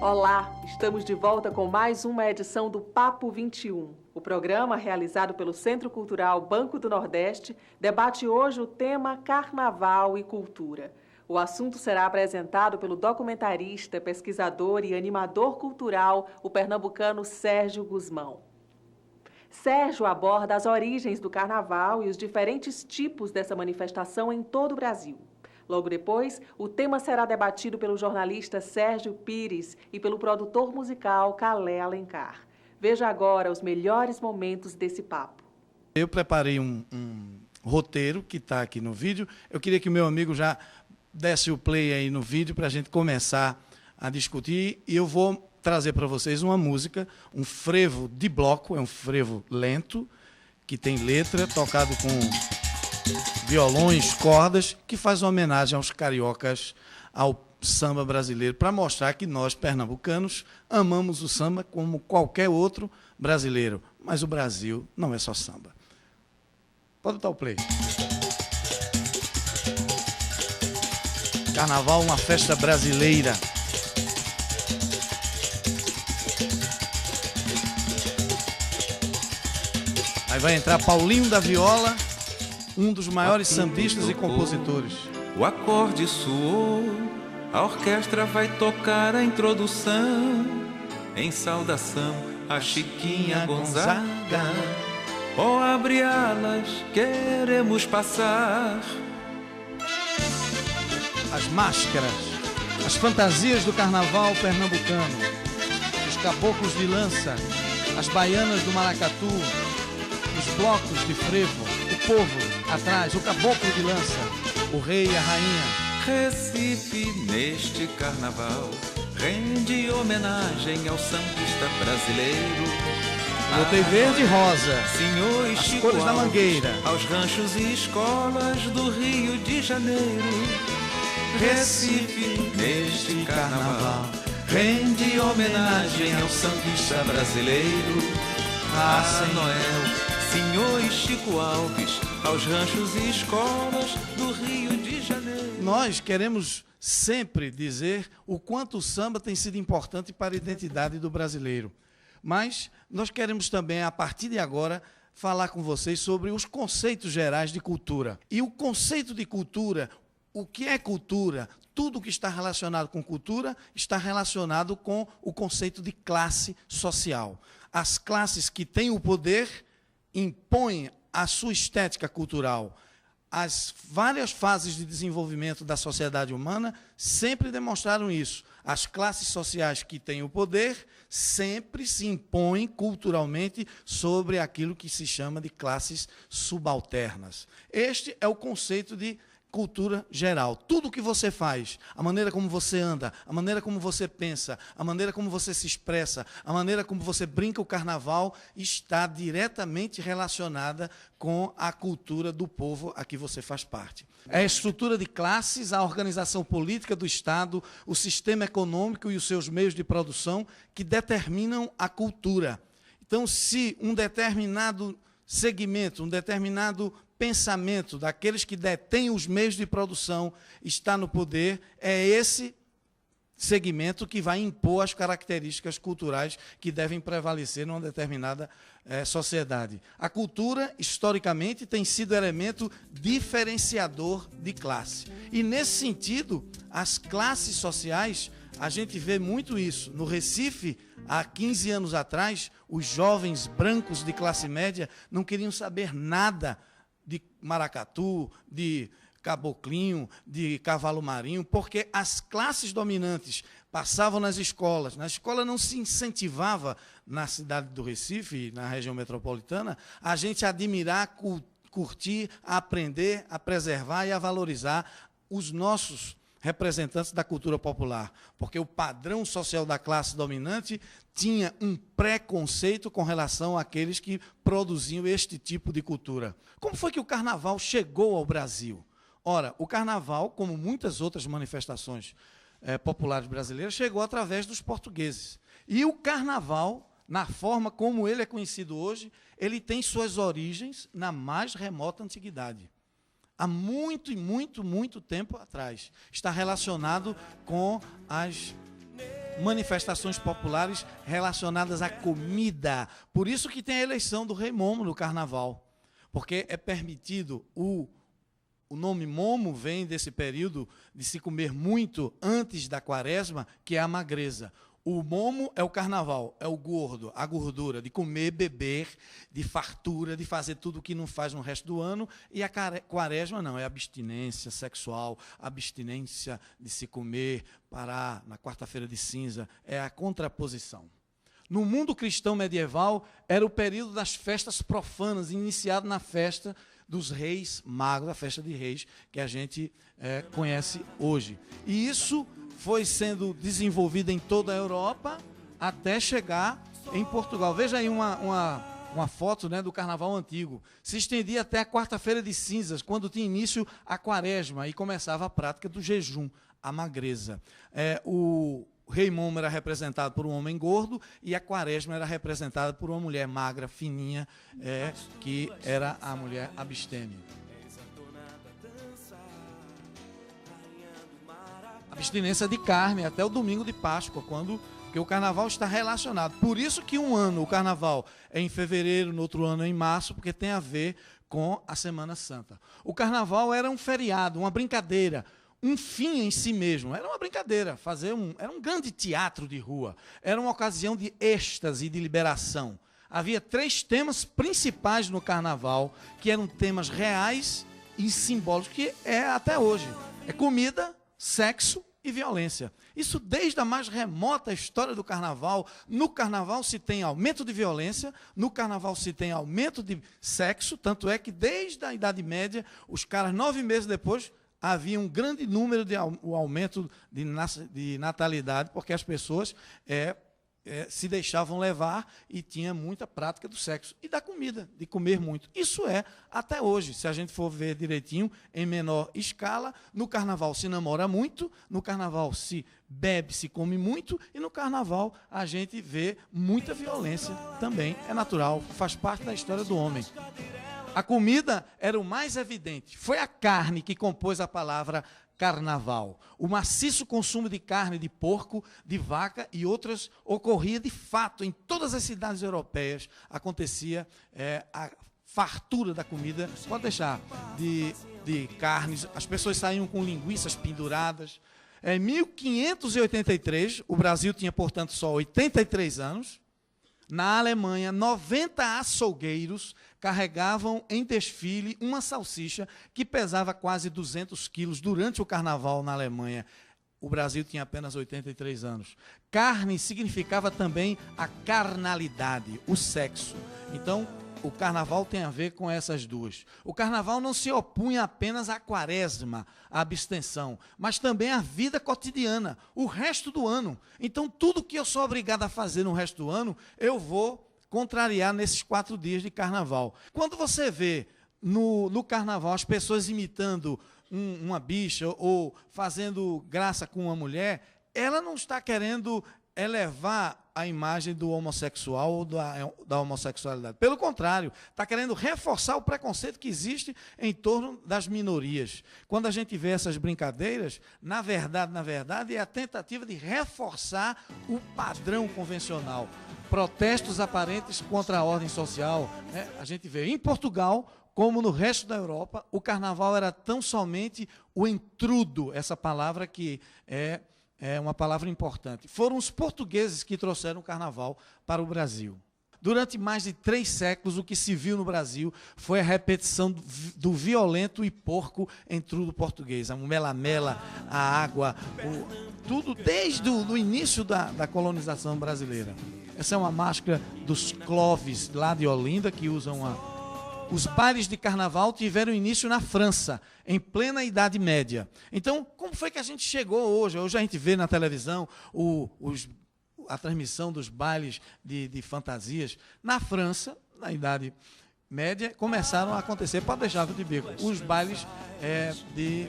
Olá, estamos de volta com mais uma edição do Papo 21. O programa, realizado pelo Centro Cultural Banco do Nordeste, debate hoje o tema Carnaval e Cultura. O assunto será apresentado pelo documentarista, pesquisador e animador cultural, o pernambucano Sérgio Gusmão. Sérgio aborda as origens do Carnaval e os diferentes tipos dessa manifestação em todo o Brasil. Logo depois, o tema será debatido pelo jornalista Sérgio Pires e pelo produtor musical Calé Alencar. Veja agora os melhores momentos desse papo. Eu preparei um roteiro que está aqui no vídeo. Eu queria que o meu amigo já desse o play aí no vídeo para a gente começar a discutir. E eu vou trazer para vocês uma música, um frevo de bloco, é um frevo lento, que tem letra, tocado com violões, cordas, que faz uma homenagem aos cariocas, ao samba brasileiro, para mostrar que nós, pernambucanos, amamos o samba como qualquer outro brasileiro. Mas o Brasil não é só samba. Pode botar o play. Carnaval, uma festa brasileira. Aí vai entrar Paulinho da Viola, um dos maiores sambistas e compositores. O acorde soou, a orquestra vai tocar a introdução, em saudação a Chiquinha Gonzaga. Oh, abre alas, queremos passar. As máscaras, as fantasias do carnaval pernambucano, os caboclos de lança, as baianas do maracatu, os blocos de frevo, o povo atrás, o caboclo de lança, o rei e a rainha. Recife, neste carnaval, rende homenagem ao sambista brasileiro. Botei verde e rosa, Senhor e as Chico cores da Alves, mangueira, aos ranchos e escolas do Rio de Janeiro. Recife, neste carnaval, rende homenagem ao sambista brasileiro. A Noel, Senhor e Chico Alves, aos ranchos e escolas do Rio de Janeiro. Nós queremos sempre dizer o quanto o samba tem sido importante para a identidade do brasileiro. Mas nós queremos também, a partir de agora, falar com vocês sobre os conceitos gerais de cultura. E o conceito de cultura, o que é cultura? Tudo que está relacionado com cultura está relacionado com o conceito de classe social. As classes que têm o poder impõem a sua estética cultural. As várias fases de desenvolvimento da sociedade humana sempre demonstraram isso. As classes sociais que têm o poder sempre se impõem culturalmente sobre aquilo que se chama de classes subalternas. Este é o conceito de cultura geral. Tudo o que você faz, a maneira como você anda, a maneira como você pensa, a maneira como você se expressa, a maneira como você brinca o carnaval, está diretamente relacionada com a cultura do povo a que você faz parte. É a estrutura de classes, a organização política do Estado, o sistema econômico e os seus meios de produção que determinam a cultura. Então, se um determinado segmento, um determinado pensamento daqueles que detêm os meios de produção está no poder, é esse segmento que vai impor as características culturais que devem prevalecer numa determinada sociedade. A cultura, historicamente, tem sido elemento diferenciador de classe. E, nesse sentido, as classes sociais, a gente vê muito isso. No Recife, há 15 anos atrás, os jovens brancos de classe média não queriam saber nada de maracatu, de caboclinho, de cavalo marinho, porque as classes dominantes passavam nas escolas. Na escola não se incentivava, na cidade do Recife, na região metropolitana, a gente a admirar, curtir, a aprender, a preservar e a valorizar os nossos representantes da cultura popular, porque o padrão social da classe dominante tinha um preconceito com relação àqueles que produziam este tipo de cultura. Como foi que o carnaval chegou ao Brasil? Ora, o carnaval, como muitas outras manifestações populares brasileiras, chegou através dos portugueses. E o carnaval, na forma como ele é conhecido hoje, ele tem suas origens na mais remota antiguidade. Há muito e muito tempo atrás. Está relacionado com as manifestações populares relacionadas à comida. Por isso que tem a eleição do Rei Momo no Carnaval, porque é permitido o nome Momo vem desse período de se comer muito antes da Quaresma, que é a magreza. O momo é o carnaval, é o gordo, a gordura, de comer, beber, de fartura, de fazer tudo o que não faz no resto do ano. E a quaresma não, é abstinência sexual, abstinência de se comer, parar na quarta-feira de cinza, é a contraposição. No mundo cristão medieval, era o período das festas profanas, iniciado na festa dos reis magos, a festa de reis, que a gente conhece hoje. E isso foi sendo desenvolvida em toda a Europa até chegar em Portugal. Veja aí uma foto, né, do carnaval antigo. Se estendia até a quarta-feira de cinzas, quando tinha início a quaresma e começava a prática do jejum, a magreza. O Rei Momo era representado por um homem gordo e a quaresma era representada por uma mulher magra, fininha, que era a mulher abstêmia. Abstinência de carne até o domingo de Páscoa, porque o carnaval está relacionado. Por isso que um ano o carnaval é em fevereiro, no outro ano é em março, porque tem a ver com a Semana Santa. O carnaval era um feriado, uma brincadeira, um fim em si mesmo. Era uma brincadeira, era um grande teatro de rua, era uma ocasião de êxtase e de liberação. Havia 3 temas principais no carnaval, que eram temas reais e simbólicos, que é até hoje. É comida, sexo e violência. Isso desde a mais remota história do carnaval. No carnaval se tem aumento de violência, no carnaval se tem aumento de sexo, tanto é que desde a Idade Média, os caras 9 meses depois, havia um grande número de aumento de natalidade, porque as pessoas se deixavam levar e tinha muita prática do sexo e da comida, de comer muito. Isso é até hoje, se a gente for ver direitinho, em menor escala. No carnaval se namora muito, no carnaval se bebe, se come muito, e no carnaval a gente vê muita violência também. É natural, faz parte da história do homem. A comida era o mais evidente. Foi a carne que compôs a palavra carnaval. O maciço consumo de carne de porco, de vaca e outras ocorria de fato em todas as cidades europeias. Acontecia a fartura da comida, pode deixar, de carnes. As pessoas saíam com linguiças penduradas. Em 1583, o Brasil tinha, portanto, só 83 anos. Na Alemanha, 90 açougueiros carregavam em desfile uma salsicha que pesava quase 200 quilos durante o carnaval na Alemanha. O Brasil tinha apenas 83 anos. Carne significava também a carnalidade, o sexo. Então, o carnaval tem a ver com essas duas. O carnaval não se opunha apenas à quaresma, à abstenção, mas também à vida cotidiana, o resto do ano. Então, tudo que eu sou obrigado a fazer no resto do ano, eu vou contrariar nesses 4 dias de carnaval. Quando você vê no carnaval as pessoas imitando uma bicha ou fazendo graça com uma mulher, ela não está querendo elevar a imagem do homossexual ou da homossexualidade. Pelo contrário, está querendo reforçar o preconceito que existe em torno das minorias. Quando a gente vê essas brincadeiras, na verdade, é a tentativa de reforçar o padrão convencional. Protestos aparentes contra a ordem social. A gente vê em Portugal, como no resto da Europa, o carnaval era tão somente o intrudo, essa palavra que é uma palavra importante. Foram os portugueses que trouxeram o carnaval para o Brasil. Durante mais de 3 séculos, o que se viu no Brasil foi a repetição do violento e porco intrudo português. A mela-mela, a água, tudo desde o início da colonização brasileira. Essa é uma máscara dos Clovis, lá de Olinda, que usam Os bailes de carnaval tiveram início na França, em plena Idade Média. Então, como foi que a gente chegou hoje? Hoje a gente vê na televisão a transmissão dos bailes de fantasias. Na França, na Idade Média, começaram a acontecer, pode deixar de bico, os bailes de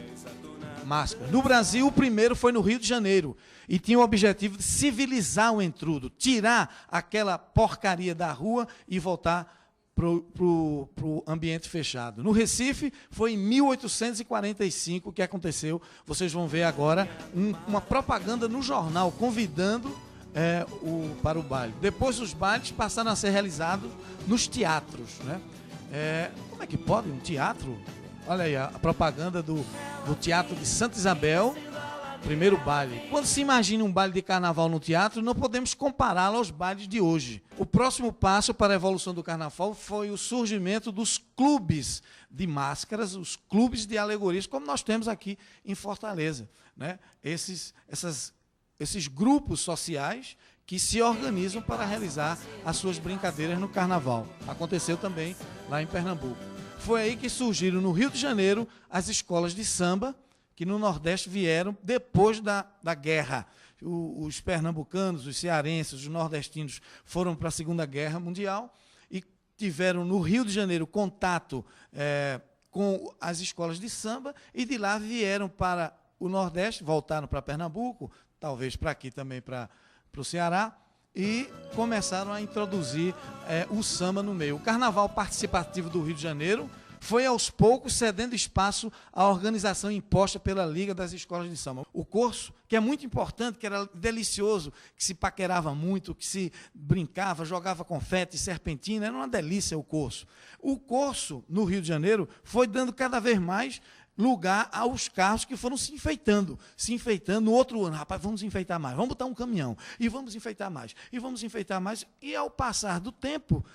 máscara. No Brasil, o primeiro foi no Rio de Janeiro e tinha o objetivo de civilizar o intrudo, tirar aquela porcaria da rua e voltar para o ambiente fechado. No Recife, foi em 1845 que aconteceu. Vocês vão ver agora uma propaganda no jornal convidando para o baile. Depois, os bailes passaram a ser realizados nos teatros, né? Como é que pode um teatro? Olha aí a propaganda do Teatro de Santa Isabel, primeiro baile. Quando se imagina um baile de carnaval no teatro, não podemos compará-lo aos bailes de hoje. O próximo passo para a evolução do carnaval foi o surgimento dos clubes de máscaras, os clubes de alegorias, como nós temos aqui em Fortaleza, né? Esses grupos sociais que se organizam para realizar as suas brincadeiras no carnaval. Aconteceu também lá em Pernambuco. Foi aí que surgiram no Rio de Janeiro as escolas de samba, que no Nordeste vieram depois da guerra. Os pernambucanos, os cearenses, os nordestinos foram para a Segunda Guerra Mundial e tiveram no Rio de Janeiro contato com as escolas de samba, e de lá vieram para o Nordeste, voltaram para Pernambuco, talvez para aqui também, para o Ceará, e começaram a introduzir o samba no meio. O Carnaval Participativo do Rio de Janeiro foi, aos poucos, cedendo espaço à organização imposta pela Liga das Escolas de Samba. O curso, que é muito importante, que era delicioso, que se paquerava muito, que se brincava, jogava confete, serpentina, era uma delícia o curso. O curso, no Rio de Janeiro, foi dando cada vez mais lugar aos carros que foram se enfeitando no outro ano. Rapaz, vamos enfeitar mais, vamos botar um caminhão, e vamos enfeitar mais, e vamos enfeitar mais. E, ao passar do tempo,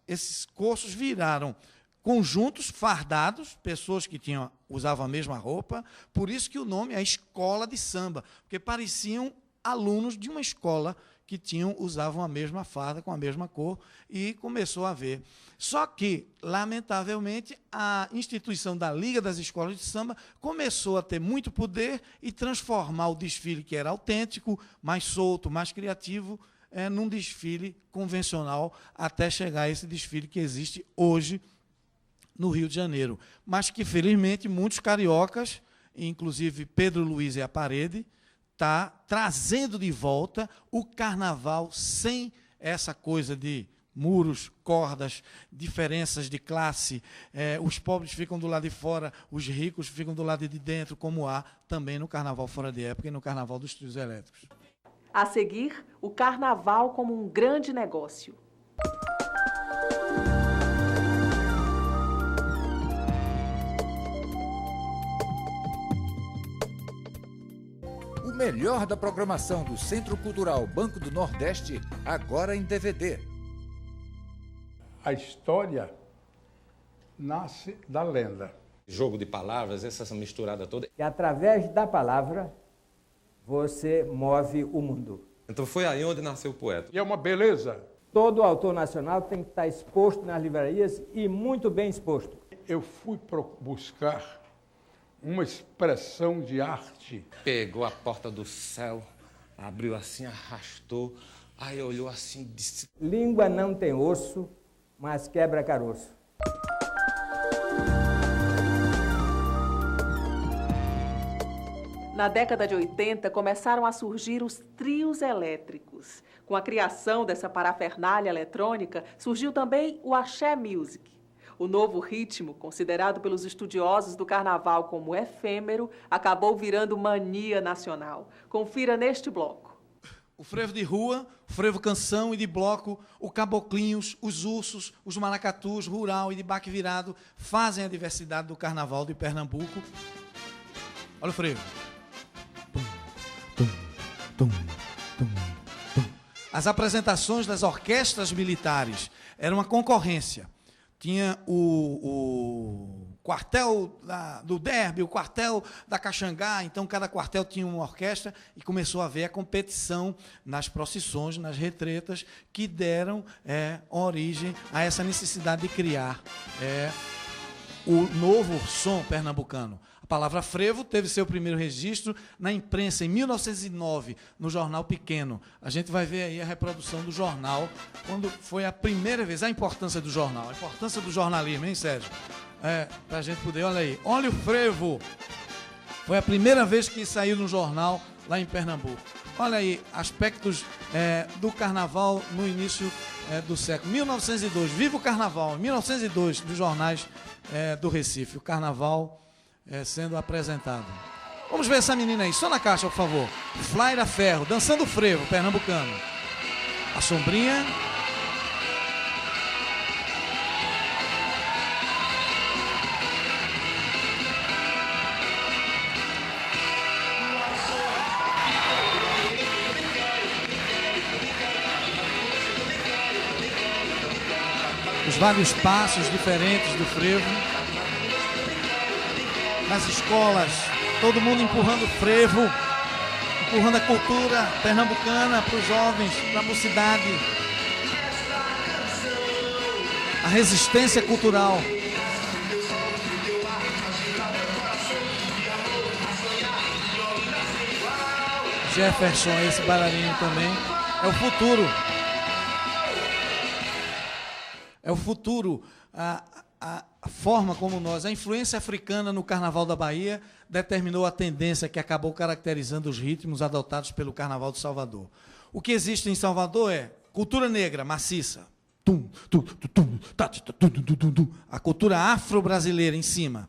esses cursos viraram conjuntos fardados, pessoas que usavam a mesma roupa, por isso que o nome é escola de samba, porque pareciam alunos de uma escola que usavam a mesma farda, com a mesma cor, e começou a haver. Só que, lamentavelmente, a instituição da Liga das Escolas de Samba começou a ter muito poder e transformar o desfile, que era autêntico, mais solto, mais criativo, num desfile convencional, até chegar a esse desfile que existe hoje no Rio de Janeiro. Mas que, felizmente, muitos cariocas, inclusive Pedro Luiz e a Parede, está trazendo de volta o carnaval sem essa coisa de muros, cordas, diferenças de classe. Os pobres ficam do lado de fora, os ricos ficam do lado de dentro, como há também no Carnaval Fora de Época e no Carnaval dos Trios Elétricos. A seguir, o carnaval como um grande negócio. O melhor da programação do Centro Cultural Banco do Nordeste, agora em DVD. A história nasce da lenda. Jogo de palavras, essa misturada toda. E através da palavra, você move o mundo. Então foi aí onde nasceu o poeta. E é uma beleza. Todo autor nacional tem que estar exposto nas livrarias, e muito bem exposto. Eu fui buscar uma expressão de arte. Pegou a porta do céu, abriu assim, arrastou, aí olhou assim e disse: Língua não tem osso, mas quebra caroço. Na década de 80, começaram a surgir os trios elétricos. Com a criação dessa parafernália eletrônica, surgiu também o axé music. O novo ritmo, considerado pelos estudiosos do carnaval como efêmero, acabou virando mania nacional. Confira neste bloco. O frevo de rua, o frevo canção e de bloco, o caboclinhos, os ursos, os maracatus, rural e de baque virado fazem a diversidade do carnaval de Pernambuco. Olha o frevo. As apresentações das orquestras militares eram uma concorrência. Tinha o quartel do Derby, o quartel da Caxangá, então cada quartel tinha uma orquestra, e começou a haver a competição nas procissões, nas retretas, que deram origem a essa necessidade de criar o novo som pernambucano. A palavra frevo teve seu primeiro registro na imprensa em 1909, no Jornal Pequeno. A gente vai ver aí a reprodução do jornal, quando foi a primeira vez, a importância do jornal, a importância do jornalismo, hein, Sérgio? Para a gente poder, olha aí, olha o frevo! Foi a primeira vez que saiu no jornal lá em Pernambuco. Olha aí, aspectos do carnaval no início do século. 1902, viva o carnaval. 1902, dos jornais do Recife. O carnaval sendo apresentado. Vamos ver essa menina aí, só na caixa, por favor. Flaira Ferro, dançando frevo, pernambucano. A sombrinha. Os vários passos diferentes do frevo. Nas escolas, todo mundo empurrando o frevo, empurrando a cultura pernambucana para os jovens, para a mocidade. A resistência cultural. Jefferson, esse bailarino também, é o futuro. É o futuro, a forma como a influência africana no Carnaval da Bahia determinou a tendência que acabou caracterizando os ritmos adotados pelo Carnaval de Salvador. O que existe em Salvador é cultura negra, maciça, a cultura afro-brasileira em cima.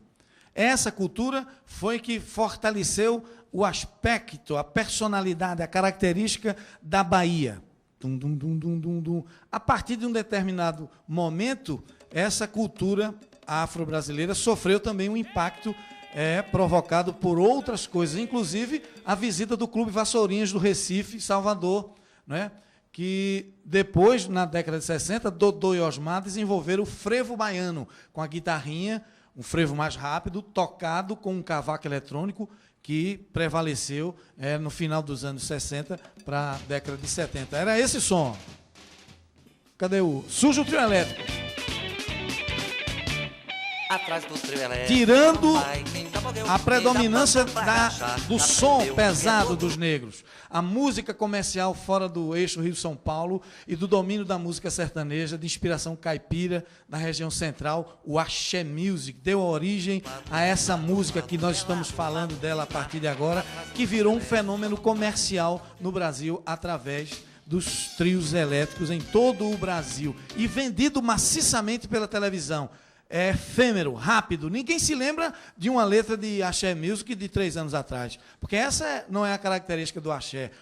Essa cultura foi que fortaleceu o aspecto, a personalidade, a característica da Bahia. A partir de um determinado momento, essa cultura afro-brasileira sofreu também um impacto provocado por outras coisas, inclusive a visita do Clube Vassourinhas do Recife, Salvador, né? Que depois, na década de 60, Dodô e Osmar desenvolveram o frevo baiano, com a guitarrinha, um frevo mais rápido, tocado com um cavaco eletrônico, que prevaleceu no final dos anos 60 para a década de 70. Era esse som. Cadê o... Suja o trio elétrico. Atrás do trio elétrico. Tirando a predominância do som pesado dos negros. A música comercial fora do eixo Rio-São Paulo e do domínio da música sertaneja, de inspiração caipira, da região central, o axé music, deu origem a essa música que nós estamos falando dela a partir de agora, que virou um fenômeno comercial no Brasil através dos trios elétricos em todo o Brasil e vendido maciçamente pela televisão. É efêmero, rápido. Ninguém se lembra de uma letra de axé music de 3 anos atrás, porque essa não é a característica do axé.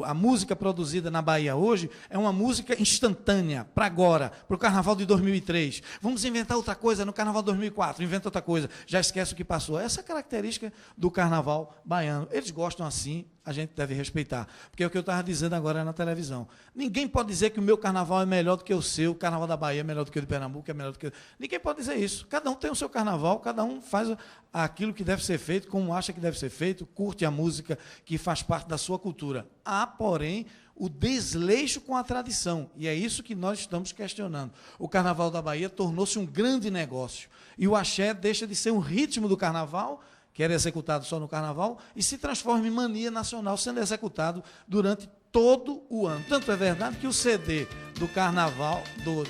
A música produzida na Bahia hoje é uma música instantânea, para agora, para o Carnaval de 2003. Vamos inventar outra coisa no Carnaval de 2004, inventa outra coisa, já esquece o que passou. Essa é a característica do Carnaval baiano. Eles gostam assim, a gente deve respeitar, porque é o que eu estava dizendo agora na televisão. Ninguém pode dizer que o meu carnaval é melhor do que o seu, o Carnaval da Bahia é melhor do que o de Pernambuco, é melhor do que... Ninguém pode dizer isso. Cada um tem o seu carnaval, cada um faz aquilo que deve ser feito, como acha que deve ser feito, curte a música que faz parte da sua cultura. Há, porém, o desleixo com a tradição, e é isso que nós estamos questionando. O Carnaval da Bahia tornou-se um grande negócio, e o axé deixa de ser um ritmo do carnaval, que era executado só no Carnaval, e se transforma em mania nacional, sendo executado durante todo o ano. Tanto é verdade que o CD do Carnaval,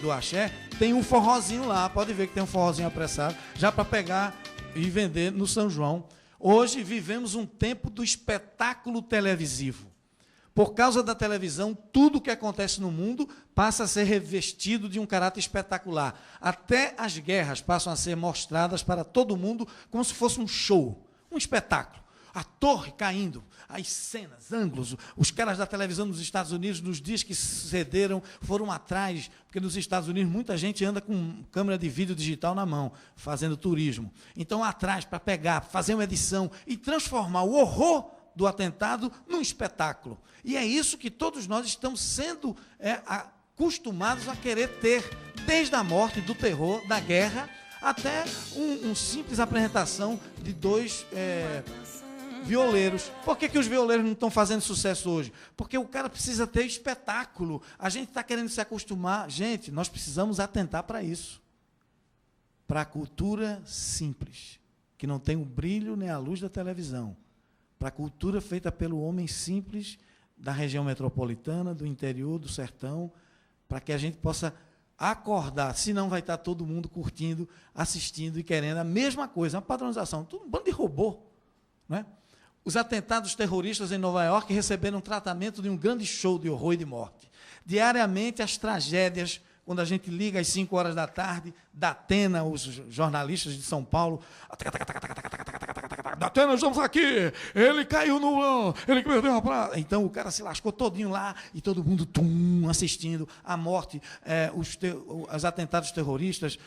do axé, tem um forrozinho lá, pode ver que tem um forrozinho apressado, já para pegar e vender no São João. Hoje vivemos um tempo do espetáculo televisivo. Por causa da televisão, tudo o que acontece no mundo passa a ser revestido de um caráter espetacular. Até as guerras passam a ser mostradas para todo mundo como se fosse um show, um espetáculo. A torre caindo, as cenas, ângulos, os caras da televisão nos Estados Unidos, nos dias que cederam, foram atrás, porque nos Estados Unidos muita gente anda com câmera de vídeo digital na mão, fazendo turismo. Então, atrás, para pegar, fazer uma edição e transformar o horror do atentado num espetáculo. E é isso que todos nós estamos sendo acostumados a querer ter, desde a morte, do terror, da guerra, até um simples apresentação de 2 violeiros. Por que os violeiros não estão fazendo sucesso hoje? Porque o cara precisa ter espetáculo. A gente está querendo se acostumar. Gente, nós precisamos atentar para isso. Para a cultura simples, que não tem o brilho nem a luz da televisão. Para a cultura feita pelo homem simples da região metropolitana, do interior, do sertão, para que a gente possa acordar, senão vai estar todo mundo curtindo, assistindo e querendo a mesma coisa, uma padronização, tudo um bando de robô, né? Os atentados terroristas em Nova York receberam tratamento de um grande show de horror e de morte. Diariamente, as tragédias, quando a gente liga às 5 horas da tarde, da Atena, os jornalistas de São Paulo, da Atena, estamos aqui, ele caiu no... ele perdeu a praia. Então, o cara se lascou todinho lá, e todo mundo assistindo a morte, os atentados terroristas,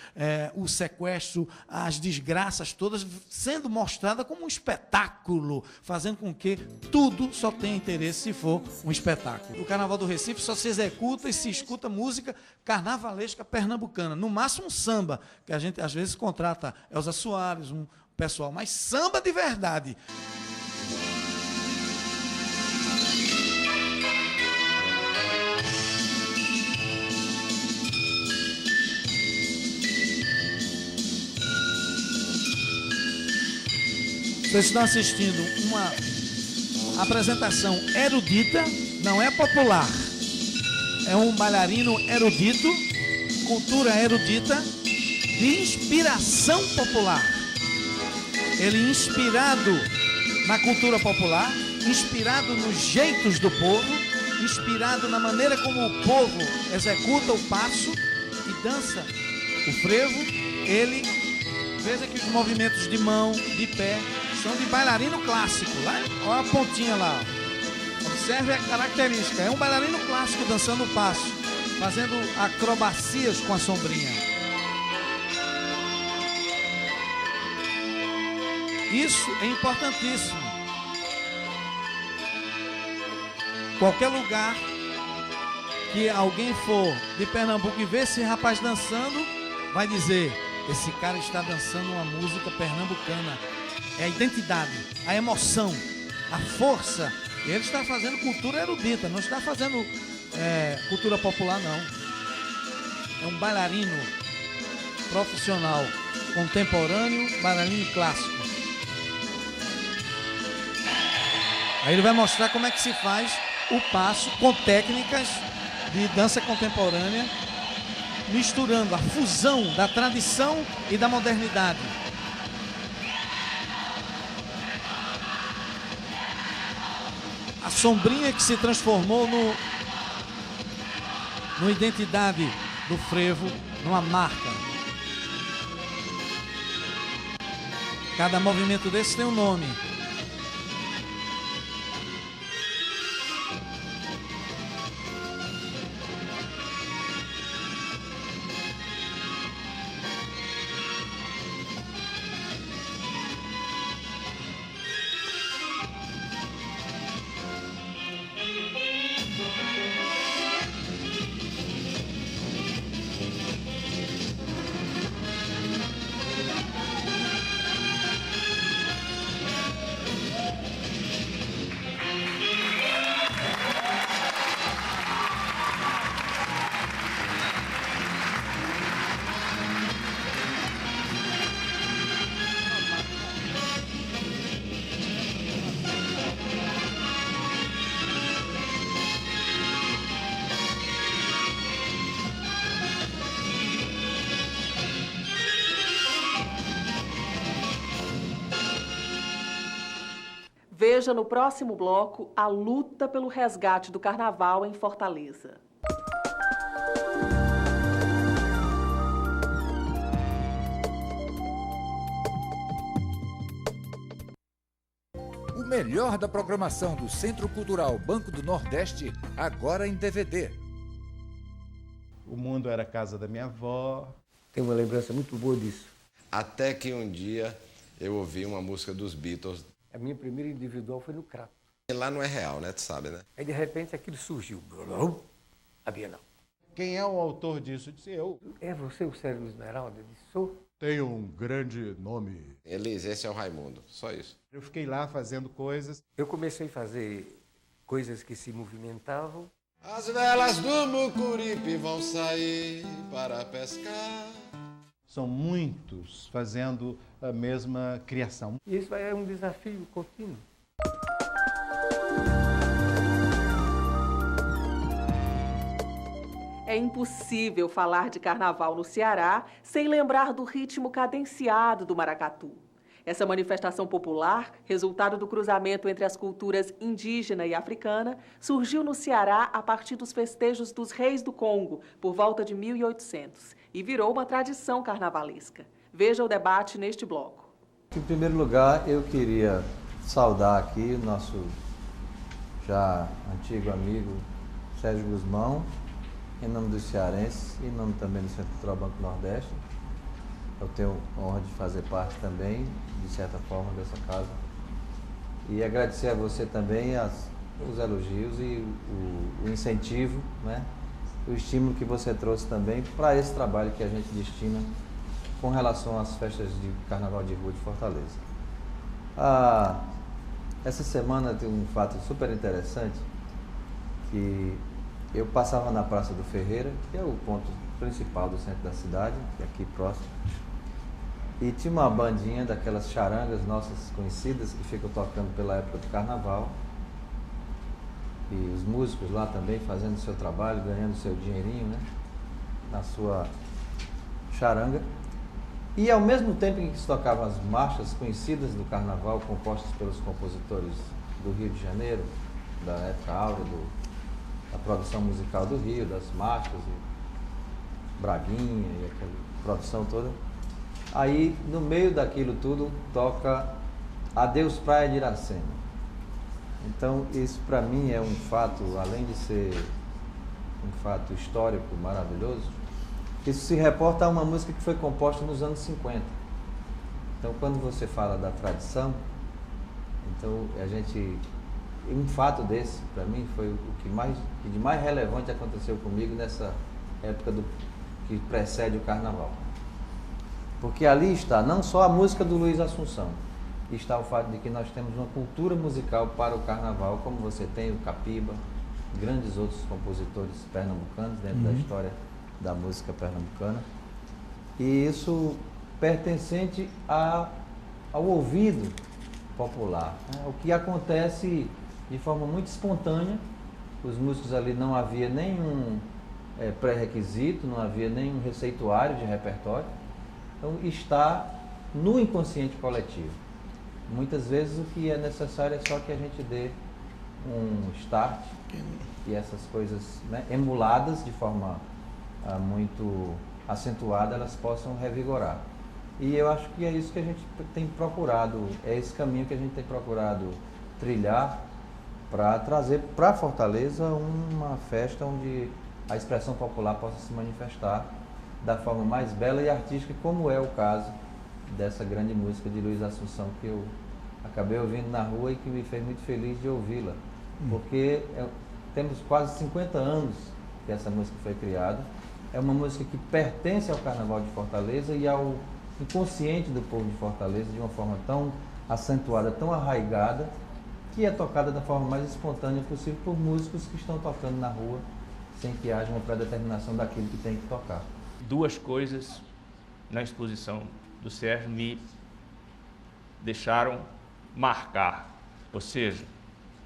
o sequestro, as desgraças todas, sendo mostrada como um espetáculo, fazendo com que tudo só tenha interesse se for um espetáculo. O Carnaval do Recife só se executa e se escuta música carnavalesca pernambucana, no máximo um samba, que a gente às vezes contrata Elza Soares, um pessoal, mas samba de verdade. Vocês estão assistindo uma apresentação erudita, não é popular. É um bailarino erudito, cultura erudita, de inspiração popular. Ele inspirado na cultura popular, inspirado nos jeitos do povo, inspirado na maneira como o povo executa o passo e dança o frevo. Ele, veja que os movimentos de mão, de pé, são de bailarino clássico. Lá, olha a pontinha lá. Observe a característica. É um bailarino clássico dançando o passo, fazendo acrobacias com a sombrinha. Isso é importantíssimo. Qualquer lugar que alguém for de Pernambuco e ver esse rapaz dançando, vai dizer: esse cara está dançando uma música pernambucana. É a identidade, a emoção, a força. E ele está fazendo cultura erudita, não está fazendo cultura popular, não. É um bailarino profissional, contemporâneo, bailarino clássico. Aí ele vai mostrar como é que se faz o passo com técnicas de dança contemporânea, misturando a fusão da tradição e da modernidade. A sombrinha que se transformou no identidade do frevo, numa marca. Cada movimento desse tem um nome. Veja no próximo bloco a luta pelo resgate do carnaval em Fortaleza. O melhor da programação do Centro Cultural Banco do Nordeste, agora em DVD. O mundo era a casa da minha avó. Tenho uma lembrança muito boa disso. Até que um dia eu ouvi uma música dos Beatles. A minha primeira individual foi no Crato. Lá não é real, né? Tu sabe, né? Aí, de repente, aquilo surgiu. A Bienal. Quem é o autor disso? Eu disse, eu. É você, o Célio Esmeralda? Eu disse, sou. Tenho um grande nome. Elis, esse é o Raimundo. Só isso. Eu fiquei lá fazendo coisas. Eu comecei a fazer coisas que se movimentavam. As velas do Mucuripe vão sair para pescar. São muitos fazendo a mesma criação. E isso é um desafio contínuo. É impossível falar de carnaval no Ceará sem lembrar do ritmo cadenciado do maracatu. Essa manifestação popular, resultado do cruzamento entre as culturas indígena e africana, surgiu no Ceará a partir dos festejos dos Reis do Congo, por volta de 1800, e virou uma tradição carnavalesca. Veja o debate neste bloco. Em primeiro lugar, eu queria saudar aqui o nosso já antigo amigo Sérgio Guzmão, em nome dos cearenses e em nome também do Centro Cultural Banco do Nordeste. Eu tenho a honra de fazer parte também, de certa forma, dessa casa. E agradecer a você também os elogios e o incentivo, né? O estímulo que você trouxe também para esse trabalho que a gente destina com relação às festas de Carnaval de Rua de Fortaleza. Essa semana tem um fato super interessante, que eu passava na Praça do Ferreira, que é o ponto principal do centro da cidade, que é aqui próximo, e tinha uma bandinha daquelas charangas nossas conhecidas que ficam tocando pela época do Carnaval, e os músicos lá também fazendo o seu trabalho, ganhando o seu dinheirinho, né, na sua charanga. E ao mesmo tempo em que se tocavam as marchas conhecidas do Carnaval, compostas pelos compositores do Rio de Janeiro, da época áurea da produção musical do Rio, das marchas, e Braguinha e aquela produção toda. Aí, no meio daquilo tudo, toca Adeus Praia de Iracema. Então, isso para mim é um fato, além de ser um fato histórico maravilhoso, isso se reporta a uma música que foi composta nos anos 50. Então, quando você fala da tradição, então um fato desse, para mim, foi o que de mais relevante aconteceu comigo nessa época que precede o Carnaval. Porque ali está não só a música do Luiz Assunção, está o fato de que nós temos uma cultura musical para o Carnaval, como você tem o Capiba, grandes outros compositores pernambucanos dentro da história da música pernambucana. E isso pertencente ao ouvido popular, né? O que acontece de forma muito espontânea. Os músicos ali não havia nenhum pré-requisito, não havia nenhum receituário de repertório. Então está no inconsciente coletivo. Muitas vezes o que é necessário é só que a gente dê um start e essas coisas, né, emuladas de forma muito acentuada, elas possam revigorar. E eu acho que é isso que a gente tem procurado, é esse caminho que a gente tem procurado trilhar para trazer para Fortaleza uma festa onde a expressão popular possa se manifestar da forma mais bela e artística, como é o caso dessa grande música de Luiz Assunção, que eu acabei ouvindo na rua e que me fez muito feliz de ouvi-la, porque temos quase 50 anos que essa música foi criada. É uma música que pertence ao Carnaval de Fortaleza e ao inconsciente do povo de Fortaleza de uma forma tão acentuada, tão arraigada, que é tocada da forma mais espontânea possível por músicos que estão tocando na rua, sem que haja uma predeterminação daquilo que tem que tocar. Duas coisas na exposição do Sérgio me deixaram marcar, ou seja,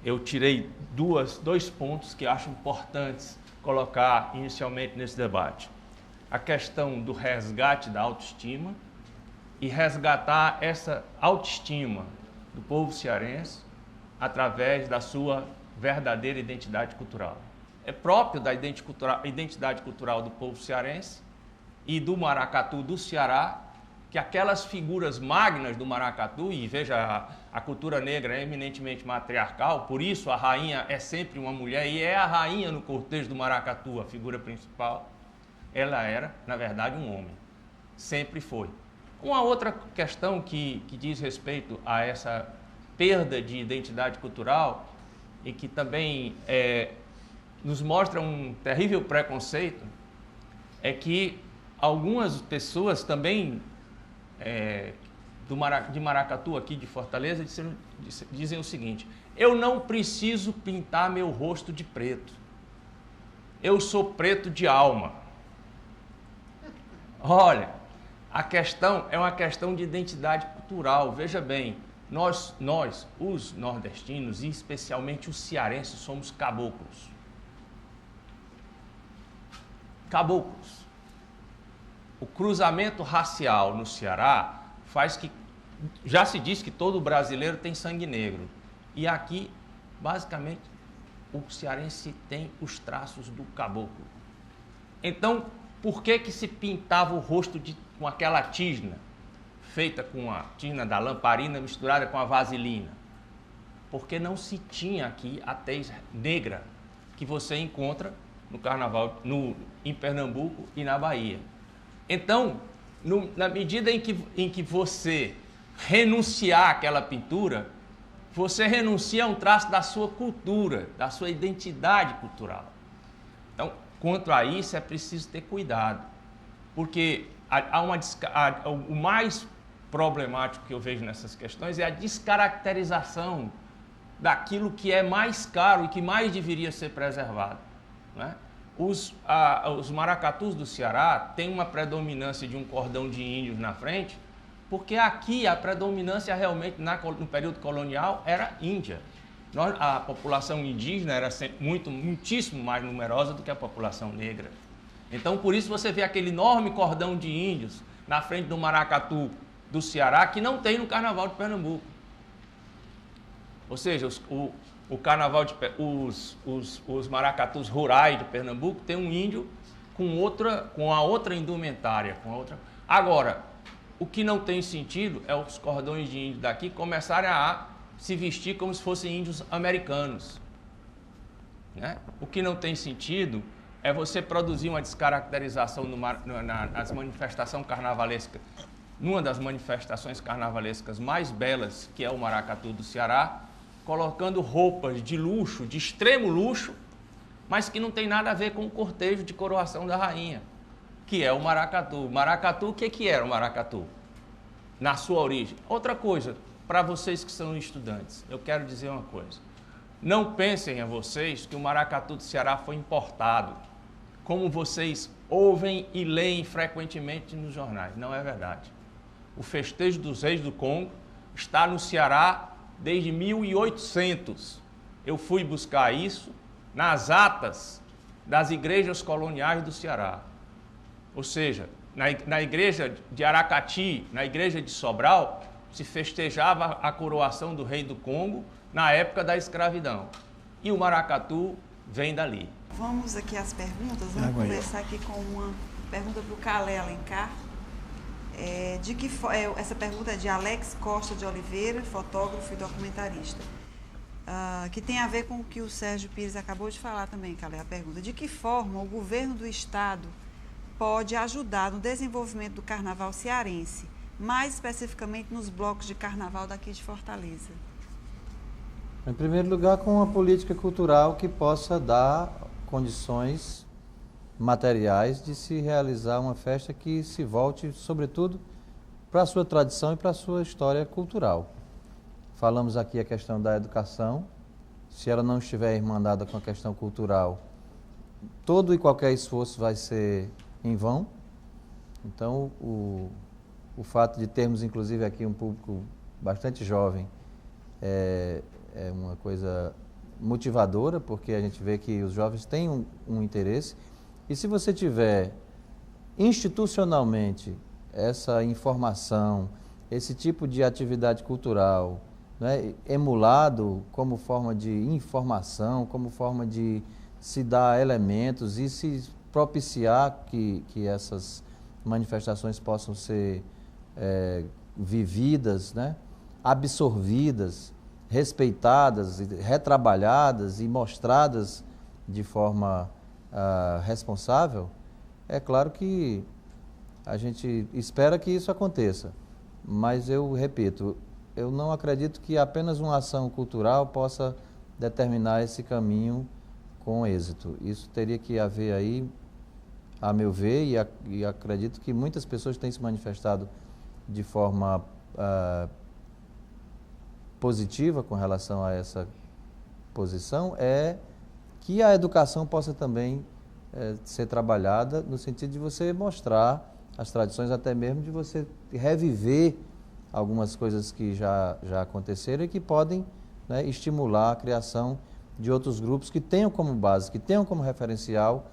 eu tirei dois pontos que acho importantes colocar inicialmente nesse debate. A questão do resgate da autoestima e resgatar essa autoestima do povo cearense através da sua verdadeira identidade cultural. É próprio da identidade cultural do povo cearense e do maracatu do Ceará, que aquelas figuras magnas do maracatu, e veja, a cultura negra é eminentemente matriarcal, por isso a rainha é sempre uma mulher, e é a rainha no cortejo do maracatu, a figura principal, ela era, na verdade, um homem, sempre foi. Uma outra questão que diz respeito a essa perda de identidade cultural e que também nos mostra um terrível preconceito é que algumas pessoas também de maracatu aqui de Fortaleza dizem o seguinte: eu não preciso pintar meu rosto de preto, eu sou preto de alma. Olha, a questão é uma questão de identidade cultural. Veja bem, nós os nordestinos e especialmente os cearenses, somos caboclos. Caboclos. O cruzamento racial no Ceará faz já se diz que todo brasileiro tem sangue negro. E aqui, basicamente, o cearense tem os traços do caboclo. Então, por que se pintava o rosto com aquela tisna, feita com a tisna da lamparina misturada com a vaselina? Porque não se tinha aqui a tez negra que você encontra no carnaval em Pernambuco e na Bahia. Então, na medida em que você renunciar àquela pintura, você renuncia a um traço da sua cultura, da sua identidade cultural. Então, quanto a isso, é preciso ter cuidado, porque o mais problemático que eu vejo nessas questões é a descaracterização daquilo que é mais caro e que mais deveria ser preservado, né? Os maracatus do Ceará têm uma predominância de um cordão de índios na frente, porque aqui a predominância realmente no período colonial era índia. A população indígena era sempre muitíssimo mais numerosa do que a população negra. Então, por isso você vê aquele enorme cordão de índios na frente do maracatu do Ceará, que não tem no Carnaval de Pernambuco. Ou seja, o carnaval os maracatus rurais de Pernambuco tem um índio com a outra indumentária. Agora, o que não tem sentido é os cordões de índio daqui começarem a se vestir como se fossem índios americanos, né? O que não tem sentido é você produzir uma descaracterização nas manifestações carnavalescas, numa das manifestações carnavalescas mais belas, que é o Maracatu do Ceará, colocando roupas de luxo, de extremo luxo, mas que não tem nada a ver com o cortejo de coroação da rainha, que é o maracatu. Maracatu, o que era o maracatu? Na sua origem. Outra coisa, para vocês que são estudantes, eu quero dizer uma coisa. Não pensem a vocês que o maracatu do Ceará foi importado, como vocês ouvem e leem frequentemente nos jornais. Não é verdade. O festejo dos reis do Congo está no Ceará desde 1800. Eu fui buscar isso nas atas das igrejas coloniais do Ceará. Ou seja, na igreja de Aracati, na igreja de Sobral, se festejava a coroação do rei do Congo na época da escravidão. E o maracatu vem dali. Vamos aqui às perguntas. Vamos começar aqui com uma pergunta para o Calé Alencar. Essa pergunta é de Alex Costa de Oliveira, fotógrafo e documentarista, que tem a ver com o que o Sérgio Pires acabou de falar também, Calé. A pergunta: de que forma o governo do estado pode ajudar no desenvolvimento do carnaval cearense, mais especificamente nos blocos de carnaval daqui de Fortaleza? Em primeiro lugar, com uma política cultural que possa dar condições materiais de se realizar uma festa que se volte, sobretudo, para a sua tradição e para a sua história cultural. Falamos aqui a questão da educação. Se ela não estiver irmandada com a questão cultural, todo e qualquer esforço vai ser em vão. Então, o fato de termos, inclusive, aqui um público bastante jovem é uma coisa motivadora, porque a gente vê que os jovens têm um interesse. E se você tiver institucionalmente essa informação, esse tipo de atividade cultural, né, emulado como forma de informação, como forma de se dar elementos e se propiciar que essas manifestações possam ser vividas, né, absorvidas, respeitadas, retrabalhadas e mostradas de forma responsável, é claro que a gente espera que isso aconteça. Mas eu repito, eu não acredito que apenas uma ação cultural possa determinar esse caminho com êxito. Isso teria que haver aí, a meu ver, e acredito que muitas pessoas têm se manifestado de forma positiva com relação a essa posição, é que a educação possa também ser trabalhada no sentido de você mostrar as tradições, até mesmo de você reviver algumas coisas que já aconteceram e que podem, né, estimular a criação de outros grupos que tenham como base, que tenham como referencial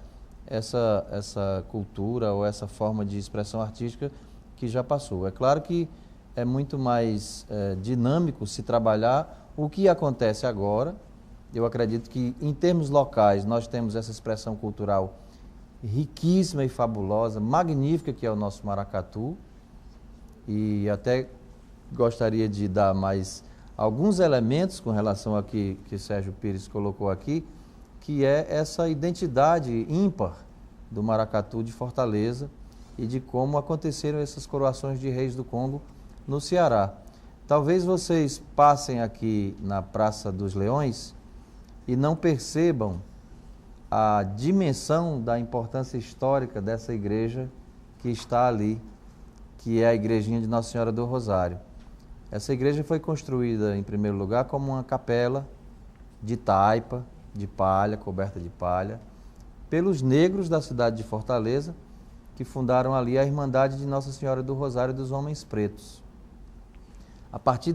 essa cultura ou essa forma de expressão artística que já passou. É claro que é muito mais dinâmico se trabalhar o que acontece agora. Eu acredito que, em termos locais, nós temos essa expressão cultural riquíssima e fabulosa, magnífica, que é o nosso maracatu. E até gostaria de dar mais alguns elementos com relação ao que Sérgio Pires colocou aqui, que é essa identidade ímpar do maracatu de Fortaleza e de como aconteceram essas coroações de reis do Congo no Ceará. Talvez vocês passem aqui na Praça dos Leões e não percebam a dimensão da importância histórica dessa igreja que está ali, que é a igrejinha de Nossa Senhora do Rosário. Essa igreja foi construída, em primeiro lugar, como uma capela de taipa, de palha, coberta de palha, pelos negros da cidade de Fortaleza, que fundaram ali a Irmandade de Nossa Senhora do Rosário dos Homens Pretos. A partir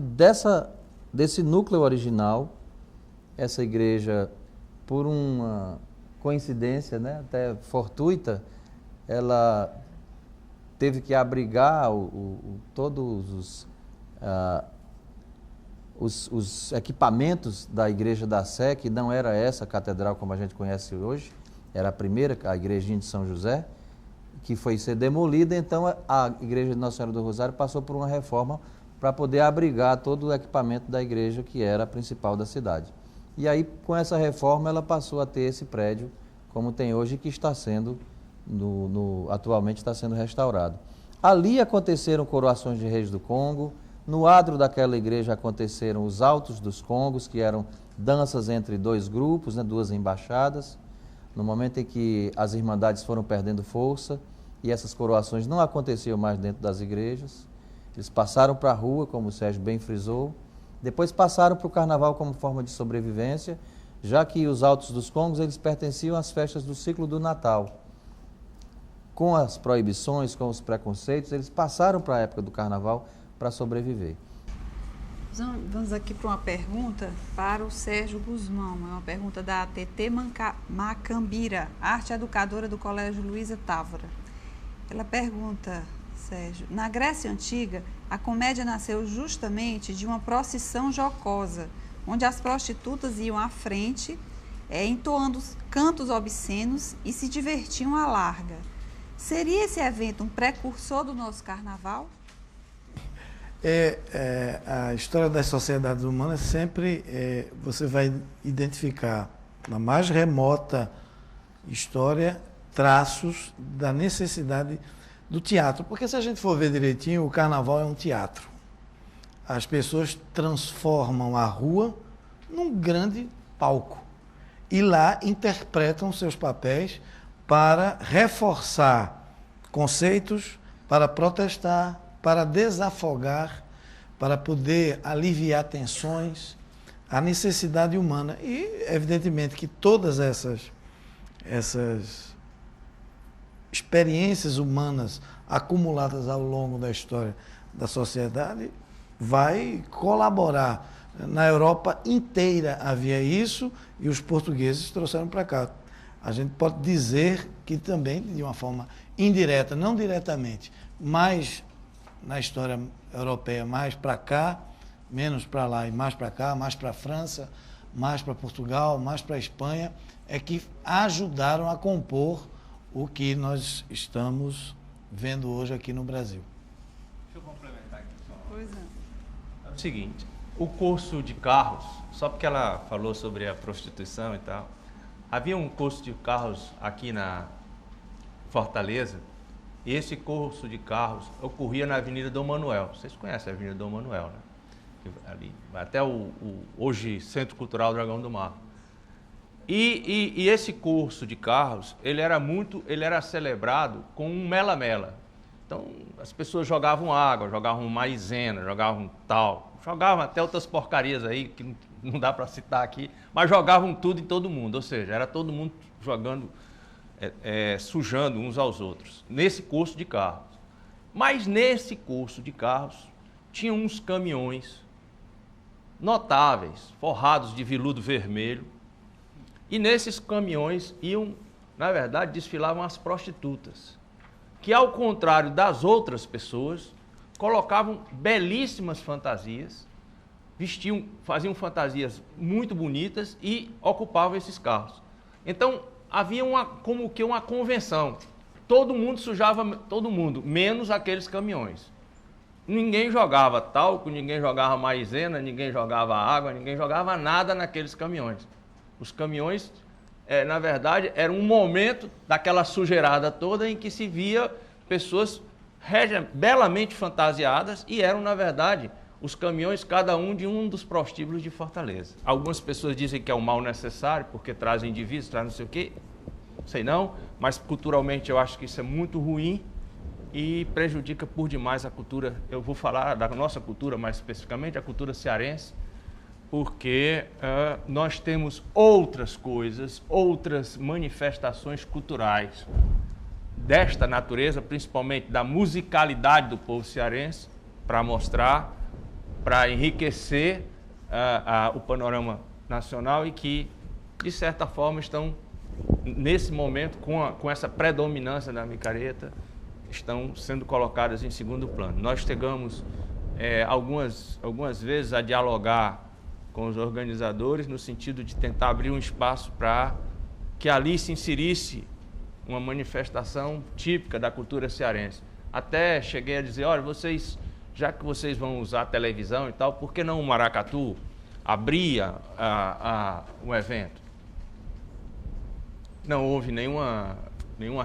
desse núcleo original, essa igreja, por uma coincidência, né, até fortuita, ela teve que abrigar todos os equipamentos da Igreja da Sé, que não era essa catedral como a gente conhece hoje, era a primeira, a igrejinha de São José, que foi ser demolida. Então a Igreja de Nossa Senhora do Rosário passou por uma reforma para poder abrigar todo o equipamento da igreja, que era a principal da cidade. E aí, com essa reforma, ela passou a ter esse prédio, como tem hoje, que está sendo, atualmente está sendo restaurado. Ali aconteceram coroações de reis do Congo. No adro daquela igreja aconteceram os autos dos Congos, que eram danças entre dois grupos, né, duas embaixadas. No momento em que as irmandades foram perdendo força e essas coroações não aconteciam mais dentro das igrejas, eles passaram para a rua, como o Sérgio bem frisou, depois passaram para o carnaval como forma de sobrevivência, já que os autos dos Congos eles pertenciam às festas do ciclo do Natal. Com as proibições, com os preconceitos, eles passaram para a época do carnaval para sobreviver. Vamos aqui para uma pergunta para o Sérgio Guzmão. É uma pergunta da TT Macambira, arte educadora do Colégio Luísa Távora. Ela pergunta, Sérgio, na Grécia Antiga, a comédia nasceu justamente de uma procissão jocosa, onde as prostitutas iam à frente, entoando cantos obscenos e se divertiam à larga. Seria esse evento um precursor do nosso carnaval? A história das sociedades humanas sempre você vai identificar na mais remota história traços da necessidade do teatro, porque se a gente for ver direitinho, o carnaval é um teatro. As pessoas transformam a rua num grande palco e lá interpretam seus papéis para reforçar conceitos, para protestar, para desafogar, para poder aliviar tensões, a necessidade humana. E, evidentemente, que todas essas experiências humanas acumuladas ao longo da história da sociedade vai colaborar. Na Europa inteira havia isso e os portugueses trouxeram para cá. A gente pode dizer que também, de uma forma indireta, não diretamente, mas na história europeia, mais para cá, menos para lá e mais para cá, mais para a França, mais para Portugal, mais para a Espanha, é que ajudaram a compor o que nós estamos vendo hoje aqui no Brasil. Deixa eu complementar aqui só. Pois é. É o seguinte, o curso de carros, só porque ela falou sobre a prostituição e tal, havia um curso de carros aqui na Fortaleza. Esse curso de carros ocorria na Avenida Dom Manuel. Vocês conhecem a Avenida Dom Manuel, né? Ali, até hoje Centro Cultural Dragão do Mar. E esse curso de carros, ele era celebrado com um mela-mela. Então, as pessoas jogavam água, jogavam maizena, jogavam tal, jogavam até outras porcarias aí, que não dá para citar aqui, mas jogavam tudo em todo mundo, ou seja, era todo mundo jogando, sujando uns aos outros, nesse curso de carros. Mas nesse curso de carros, tinha uns caminhões notáveis, forrados de veludo vermelho, e nesses caminhões iam, na verdade, desfilavam as prostitutas, que ao contrário das outras pessoas, colocavam belíssimas fantasias, faziam fantasias muito bonitas e ocupavam esses carros. Então, havia como que uma convenção. Todo mundo sujava, todo mundo, menos aqueles caminhões. Ninguém jogava talco, ninguém jogava maisena, ninguém jogava água, ninguém jogava nada naqueles caminhões. Os caminhões, na verdade, era um momento daquela sujeirada toda em que se via pessoas belamente fantasiadas e eram, na verdade, os caminhões, cada um de um dos prostíbulos de Fortaleza. Algumas pessoas dizem que é um mal necessário, porque trazem divisas, trazem não sei o quê, sei não, mas culturalmente eu acho que isso é muito ruim e prejudica por demais a cultura. Eu vou falar da nossa cultura, mais especificamente, a cultura cearense, porque nós temos outras coisas, outras manifestações culturais desta natureza, principalmente da musicalidade do povo cearense, para mostrar, para enriquecer o panorama nacional e que, de certa forma, estão, nesse momento, com essa predominância da micareta, estão sendo colocadas em segundo plano. Nós chegamos algumas vezes a dialogar com os organizadores no sentido de tentar abrir um espaço para que ali se inserisse uma manifestação típica da cultura cearense. Até cheguei a dizer, olha, já que vocês vão usar a televisão e tal, por que não o maracatu abria o evento? Não houve nenhuma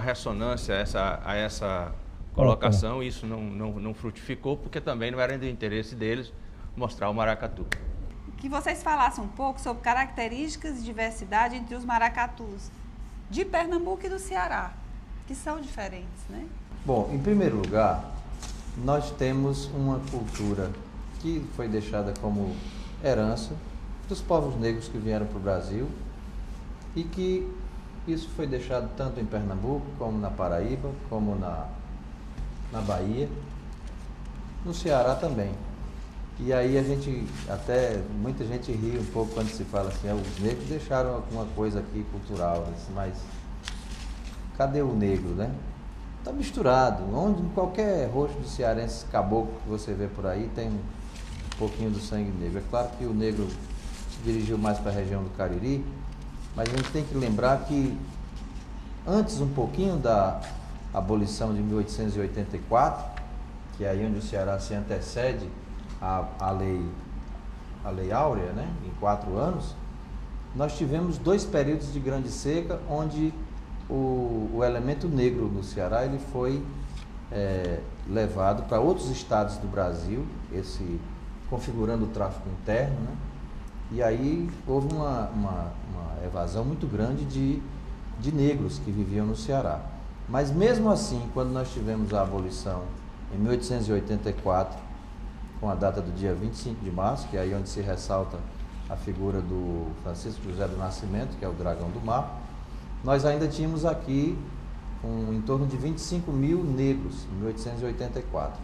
ressonância a essa colocação, isso não frutificou, porque também não era do interesse deles mostrar o maracatu. Que vocês falassem um pouco sobre características e diversidade entre os maracatus de Pernambuco e do Ceará, que são diferentes, né? Bom, em primeiro lugar, nós temos uma cultura que foi deixada como herança dos povos negros que vieram para o Brasil e que isso foi deixado tanto em Pernambuco, como na Paraíba, como na Bahia, no Ceará também. E aí muita gente ri um pouco quando se fala assim, os negros deixaram alguma coisa aqui cultural, mas cadê o negro, né? Está misturado, em qualquer rosto de cearense caboclo que você vê por aí tem um pouquinho do sangue negro. É claro que o negro se dirigiu mais para a região do Cariri, mas a gente tem que lembrar que antes um pouquinho da abolição de 1884, que é aí onde o Ceará se antecede a lei áurea, né, em 4 anos, nós tivemos 2 períodos de grande seca, onde o elemento negro no Ceará ele foi levado para outros estados do Brasil, configurando o tráfico interno, né? E aí houve uma evasão muito grande de negros que viviam no Ceará. Mas mesmo assim, quando nós tivemos a abolição em 1884, com a data do dia 25 de março, que é aí onde se ressalta a figura do Francisco José do Nascimento, que é o Dragão do Mar, nós ainda tínhamos aqui em torno de 25 mil negros em 1884.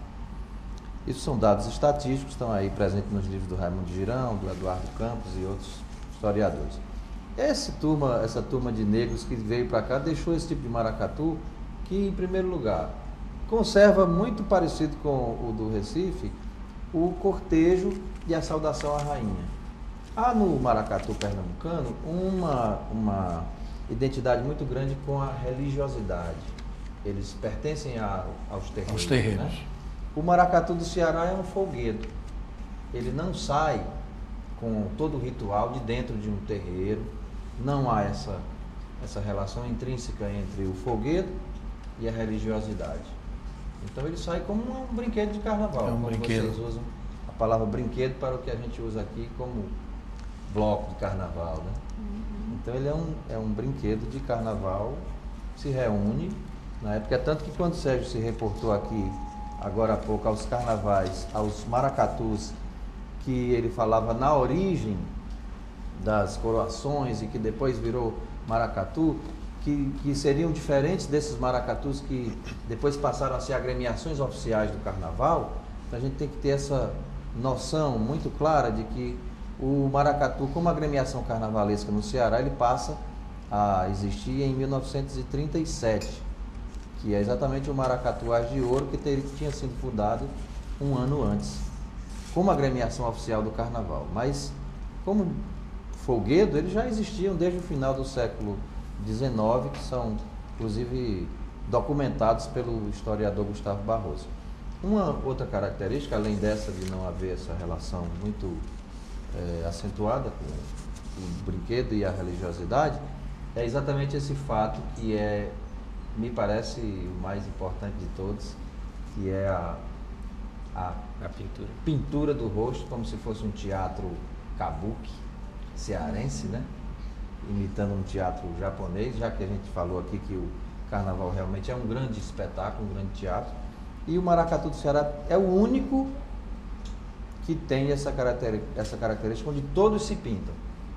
Isso são dados estatísticos, estão aí presentes nos livros do Raimundo Girão, do Eduardo Campos e outros historiadores. Essa turma de negros que veio para cá deixou esse tipo de maracatu que, em primeiro lugar, conserva muito parecido com o do Recife, o cortejo e a saudação à rainha. Há no maracatu pernambucano uma identidade muito grande com a religiosidade. Eles pertencem aos terreiros. Né? O maracatu do Ceará é um folguedo. Ele não sai com todo o ritual de dentro de um terreiro. Não há essa relação intrínseca entre o folguedo e a religiosidade. Então ele sai como um brinquedo de carnaval. É um brinquedo. Vocês usam a palavra brinquedo para o que a gente usa aqui como bloco de carnaval, né? Então ele é um brinquedo de carnaval, se reúne na época, tanto que quando o Sérgio se reportou aqui agora há pouco aos carnavais, aos maracatus, que ele falava na origem das coroações e que depois virou maracatu, que seriam diferentes desses maracatus que depois passaram a ser agremiações oficiais do carnaval. Então a gente tem que ter essa noção muito clara de que o maracatu, como agremiação carnavalesca no Ceará, ele passa a existir em 1937, que é exatamente o Maracatuás de Ouro, que tinha sido fundado um ano antes, como agremiação oficial do Carnaval. Mas, como folguedo, eles já existiam desde o final do século XIX, que são, inclusive, documentados pelo historiador Gustavo Barroso. Uma outra característica, além dessa de não haver essa relação muito acentuada com o brinquedo e a religiosidade, é exatamente esse fato que me parece o mais importante de todos, que é a pintura do rosto, como se fosse um teatro kabuki cearense, né? Imitando um teatro japonês, já que a gente falou aqui que o Carnaval realmente é um grande espetáculo, um grande teatro. E o maracatu do Ceará é o único que tem essa característica onde todos se pintam.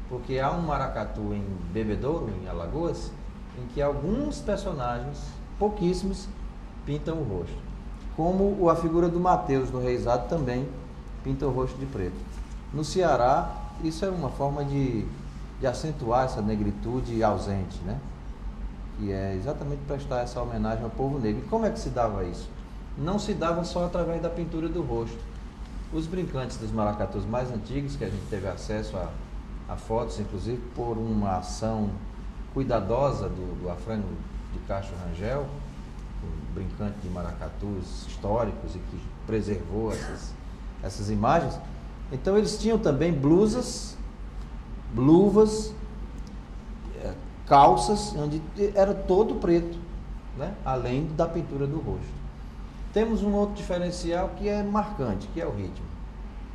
Porque há um maracatu em Bebedouro, em Alagoas, em que alguns personagens, pouquíssimos, pintam o rosto. Como a figura do Mateus, no Reisado, também pinta o rosto de preto. No Ceará, isso é uma forma de acentuar essa negritude ausente, né? Que é exatamente prestar essa homenagem ao povo negro. E como é que se dava isso? Não se dava só através da pintura do rosto. Os brincantes dos maracatus mais antigos, que a gente teve acesso a fotos, inclusive por uma ação cuidadosa do Afrânio de Castro Rangel, um brincante de maracatus históricos e que preservou essas imagens. Então eles tinham também blusas, luvas, calças, onde era todo preto, né? Além da pintura do rosto. Temos um outro diferencial que é marcante, que é o ritmo,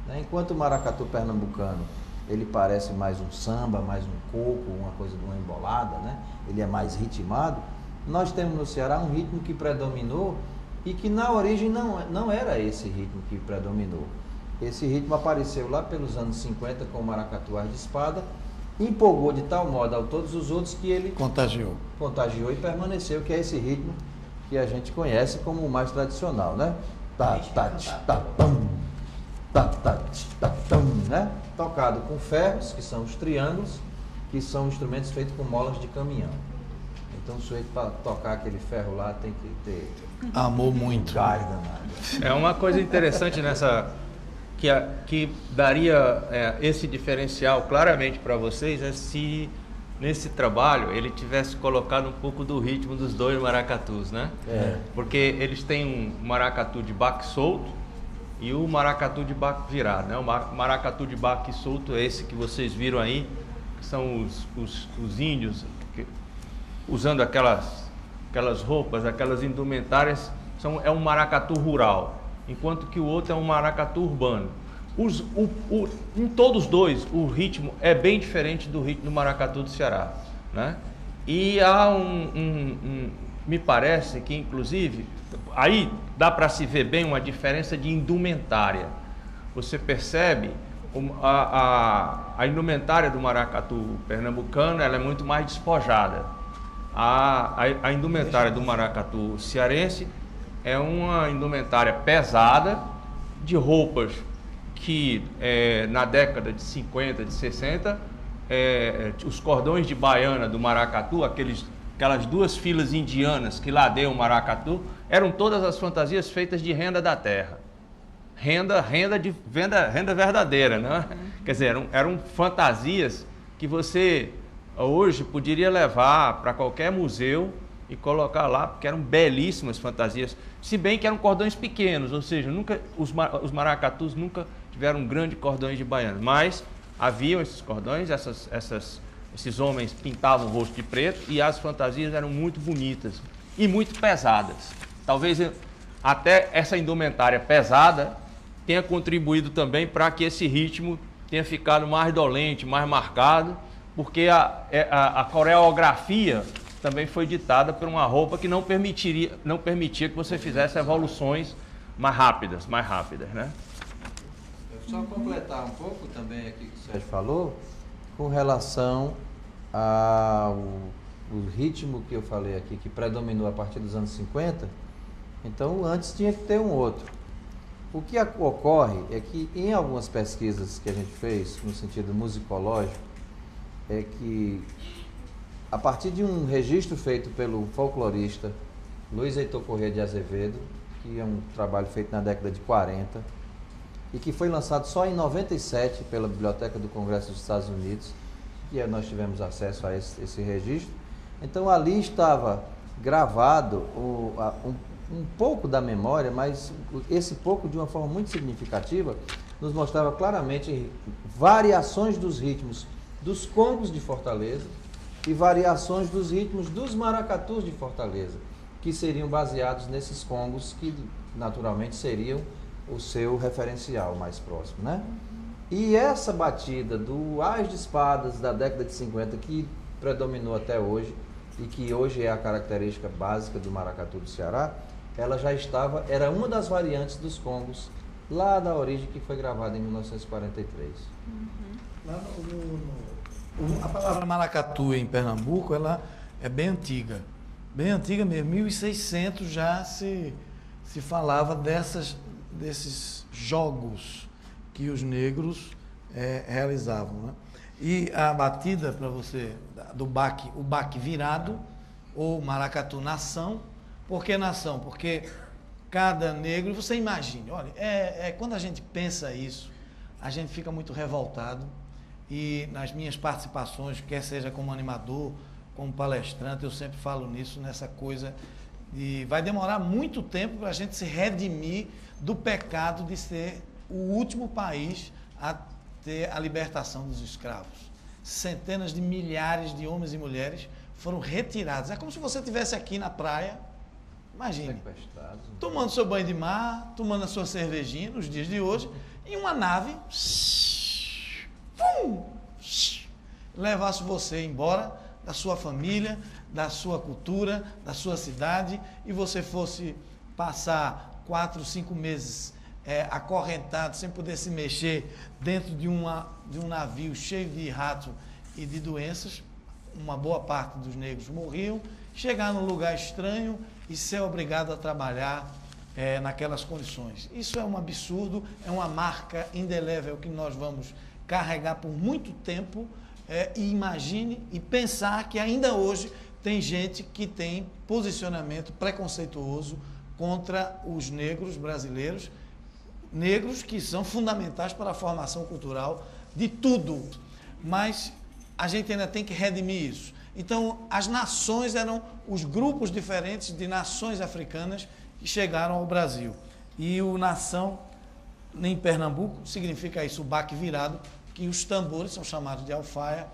né? Enquanto o maracatu pernambucano, ele parece mais um samba, mais um coco, uma coisa de uma embolada, né? Ele é mais ritmado. Nós temos no Ceará um ritmo que predominou e que na origem não era esse ritmo que predominou. Esse ritmo apareceu lá pelos anos 50 com o maracatuá de espada, empolgou de tal modo a todos os outros que ele contagiou e permaneceu, que é esse ritmo que a gente conhece como o mais tradicional, né? Né? Tocado com ferros, que são os triângulos, que são instrumentos feitos com molas de caminhão. Então o sujeito, para tocar aquele ferro lá, tem que ter amor muito. Gás danado. É uma coisa interessante nessa que daria esse diferencial claramente para vocês, é se nesse trabalho ele tivesse colocado um pouco do ritmo dos dois maracatus, né? Porque eles têm um maracatu de baque solto e o maracatu de baque virado, né? O maracatu de baque solto é esse que vocês viram aí, que são os índios usando aquelas roupas, aquelas indumentárias, é um maracatu rural, enquanto que o outro é um maracatu urbano. Em todos dois, o ritmo é bem diferente do ritmo do maracatu do Ceará, né? E há me parece que, inclusive, aí dá para se ver bem uma diferença de indumentária. Você percebe a indumentária do maracatu pernambucano, ela é muito mais despojada. A indumentária do maracatu cearense é uma indumentária pesada, de roupas que na década de 50, de 60, os cordões de baiana do maracatu, aquelas duas filas indianas que ladeiam o maracatu, eram todas as fantasias feitas de renda da terra. Renda verdadeira, né? Quer dizer, eram fantasias que você hoje poderia levar para qualquer museu e colocar lá, porque eram belíssimas fantasias, se bem que eram cordões pequenos, ou seja, os maracatus nunca tiveram grandes cordões de baiana, mas haviam esses cordões, esses homens pintavam o rosto de preto e as fantasias eram muito bonitas e muito pesadas. Talvez até essa indumentária pesada tenha contribuído também para que esse ritmo tenha ficado mais dolente, mais marcado, porque a coreografia também foi ditada por uma roupa que não permitia que você fizesse evoluções mais rápidas, né? Só completar um pouco também aqui que o Sérgio falou, com relação ao ritmo que eu falei aqui, que predominou a partir dos anos 50, então antes tinha que ter um outro. O que ocorre é que em algumas pesquisas que a gente fez, no sentido musicológico, é que a partir de um registro feito pelo folclorista Luiz Heitor Corrêa de Azevedo, que é um trabalho feito na década de 40 e que foi lançado só em 97 pela Biblioteca do Congresso dos Estados Unidos, e nós tivemos acesso a esse registro. Então ali estava gravado um pouco da memória, mas esse pouco, de uma forma muito significativa, nos mostrava claramente variações dos ritmos dos congos de Fortaleza e variações dos ritmos dos maracatus de Fortaleza, que seriam baseados nesses congos que naturalmente seriam o seu referencial mais próximo, né? E essa batida do Ás de Espadas da década de 50, que predominou até hoje e que hoje é a característica básica do maracatu do Ceará, ela já estava, era uma das variantes dos congos lá da origem, que foi gravada em 1943. Lá a palavra maracatu em Pernambuco, ela é bem antiga mesmo. 1600 já se falava desses jogos que os negros realizavam, né? E a batida, para você, do baque, o baque virado, ou maracatu nação. Por que nação? Porque cada negro, você imagine, olha, quando a gente pensa isso, a gente fica muito revoltado. E nas minhas participações, quer seja como animador, como palestrante, eu sempre falo nisso, nessa coisa de vai demorar muito tempo para a gente se redimir do pecado de ser o último país a ter a libertação dos escravos. Centenas de milhares de homens e mulheres foram retirados. É como se você estivesse aqui na praia, imagine, tomando seu banho de mar, tomando a sua cervejinha nos dias de hoje, em uma nave levasse você embora da sua família, da sua cultura, da sua cidade, e você fosse passar 4, 5 meses acorrentado, sem poder se mexer, dentro de um navio cheio de rato e de doenças. Uma boa parte dos negros morriam, chegar num lugar estranho e ser obrigado a trabalhar naquelas condições. Isso é um absurdo, é uma marca indelével que nós vamos carregar por muito tempo, e imagine e pensar que ainda hoje tem gente que tem posicionamento preconceituoso contra os negros brasileiros, negros que são fundamentais para a formação cultural de tudo, mas a gente ainda tem que redimir isso. Então, as nações eram os grupos diferentes de nações africanas que chegaram ao Brasil. E o nação, em Pernambuco, significa isso, o baque virado, que os tambores são chamados de alfaia.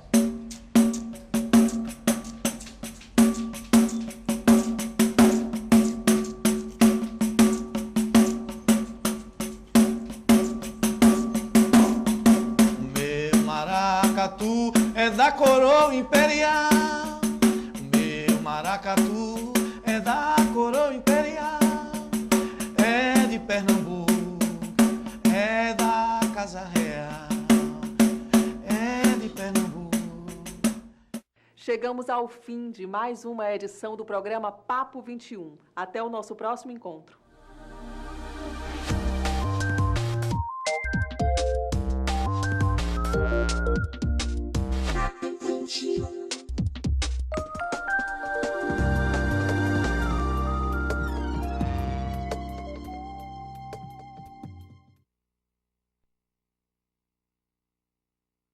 O meu maracatu é da coroa imperial. O meu maracatu é da coroa imperial. É de Pernambuco, é da Casa Real. Chegamos ao fim de mais uma edição do programa Papo 21. Até o nosso próximo encontro.